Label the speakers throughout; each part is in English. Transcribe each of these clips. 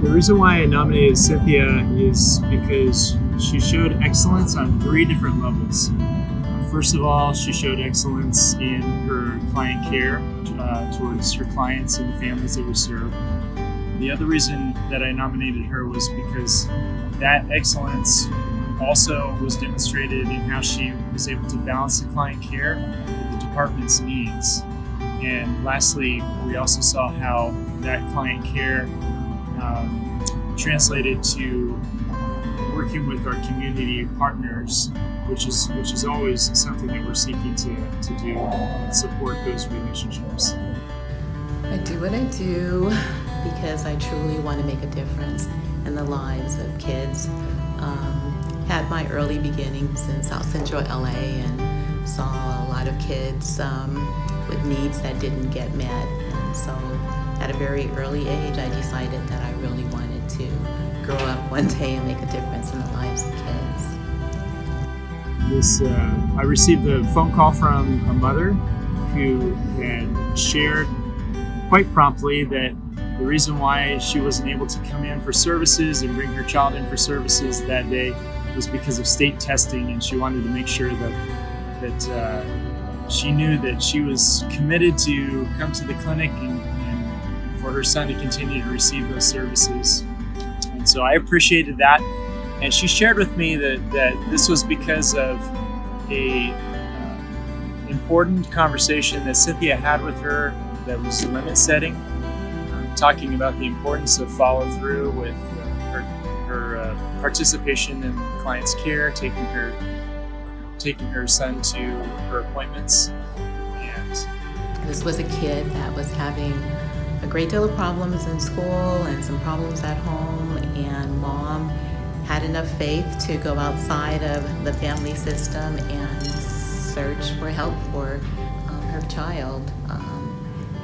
Speaker 1: The reason why I nominated Cynthia is because she showed excellence on 3 different levels. First of all, she showed excellence in her client care towards her clients and the families that we serve. The other reason that I nominated her was because that excellence also was demonstrated in how she was able to balance the client care with the department's needs. And lastly, we also saw how that client care translated to working with our community partners, which is always something that we're seeking to do and support those relationships.
Speaker 2: I do what I do because I truly want to make a difference in the lives of kids. Had my early beginnings in South Central LA and saw a lot of kids with needs that didn't get met. And so at a very early age, I decided that I really wanted to grow up one day and make a difference in the lives of kids.
Speaker 1: I received a phone call from a mother who had shared quite promptly that the reason why she wasn't able to come in for services and bring her child in for services that day was because of state testing, and she wanted to make sure that she knew that she was committed to come to the clinic and for her son to continue to receive those services. And so I appreciated that. And she shared with me that this was because of a important conversation that Cynthia had with her that was limit setting, talking about the importance of follow through with her participation in the client's care, taking her son to her appointments. And
Speaker 2: this was a kid that was having a great deal of problems in school and some problems at home, and mom had enough faith to go outside of the family system and search for help for her child.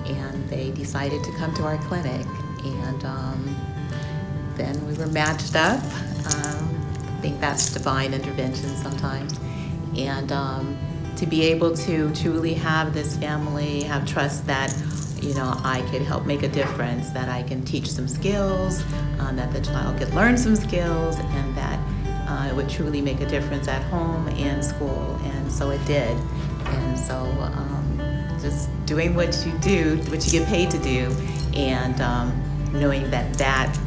Speaker 2: And they decided to come to our clinic, and then we were matched up. I think that's divine intervention sometimes. And to be able to truly have this family have trust that, I could help make a difference, that I can teach some skills, that the child could learn some skills, and that it would truly make a difference at home and school. And so it did. And so just doing what you do, what you get paid to do, and knowing that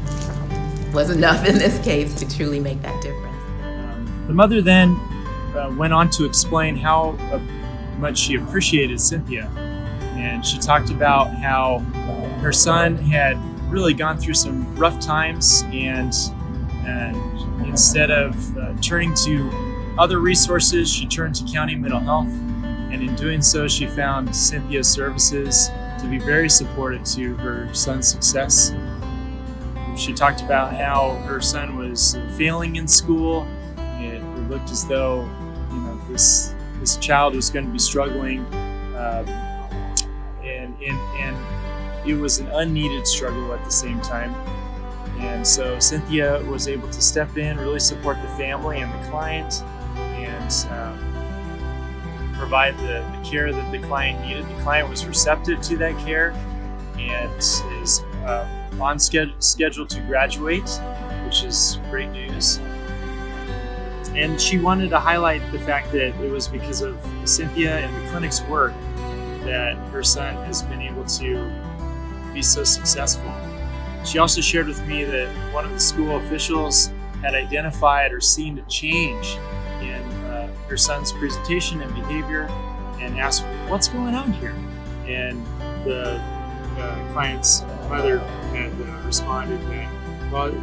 Speaker 2: was enough in this case to truly make that difference.
Speaker 1: The mother then went on to explain how much she appreciated Cynthia. And she talked about how her son had really gone through some rough times, and instead of turning to other resources, she turned to county mental health. And in doing so, she found Cynthia's services to be very supportive to her son's success. She talked about how her son was failing in school. It looked as though this child was going to be struggling, and it was an unneeded struggle at the same time. And so Cynthia was able to step in, really support the family and the client, and provide the care that the client needed. The client was receptive to that care and is on schedule to graduate, which is great news. And she wanted to highlight the fact that it was because of Cynthia and the clinic's work that her son has been able to be so successful. She also shared with me that one of the school officials had identified or seen a change in her son's presentation and behavior, and asked, "What's going on here?" And the client's mother had responded that, "Well,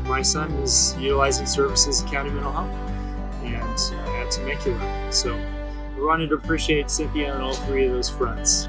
Speaker 1: my son is utilizing services at County Mental Health and at Temecula." So we wanted to appreciate Cynthia on all 3 of those fronts.